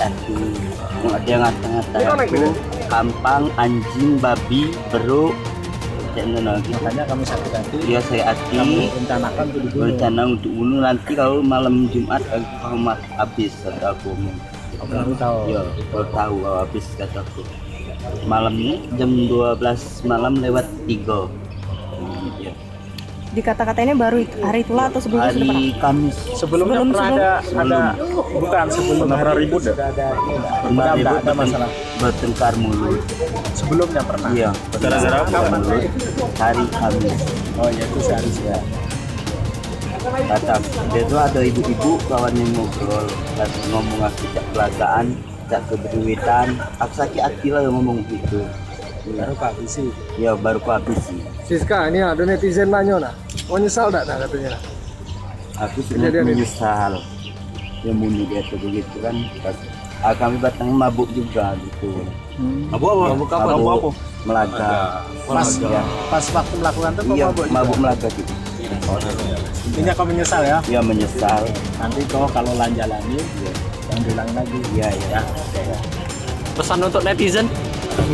satu. Ada yang ngata-ngata aku kampang, anjing, babi, beruk. Makanya kami sakit hati. Iya saya hati. Kami rencanakan untuk dibunuh. Rencana untuk bunuh nanti kalau malam Jumat aku habis kata aku. Baru tahu. Ya, baru tahu kalau habis kata aku. Malam ini jam 12 malam lewat 3. Ya. Dikata-katainnya baru hari itulah atau sebelumnya sudah pernah? Hari Kamis. Sebelumnya pernah ada bukan sebelum pernah hari ribut ya? sudah ada ini enggak? Kemarin Enggak ada masalah. bertengkar mulut. Sebelumnya pernah. Iya, Gara-gara apa? bertengkar mulut. Hari Kamis. Oh ya itu sehari sudah. Kata dia tuh ada ibu-ibu kawannya ngobrol, kata ngomong aku cak pelagaan, cak keberduitan, aku sakit hati lah ngomong gitu. Baru Pak Bisi. Ya baru aku habis sih. Siska, ini ada netizen nanya nah. Mau nyesal enggak nah katanya? Aku sudah Kejadian ini. menyesal. Dia bunuh dia tuh begitu kan. Pas, kami batang mabuk juga gitu. Abu apa? Mabuk melaga. Pas waktu melakukan itu Iya, mabuk juga? mabuk melaga gitu. Intinya kau menyesal ya. Ya menyesal. Nanti kau kalau lanjalani jangan bilang lagi. Iya ya. Pesan untuk netizen,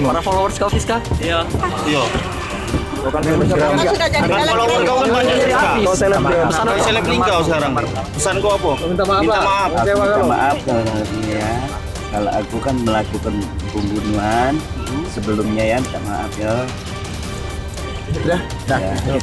para followers kau Fiska. Iya. Iya. Bukan sudah jadi Kan follower kau kan banyak juga. kau selebgram. Pesan kau selebgram kau sekarang. Pesan kau apa? Minta maaf Minta Pak. maaf. Aku Kecewa minta kalau. maaf kalau ya. Kalau aku kan melakukan pembunuhan sebelumnya ya, minta maaf ya. Udah. Ya.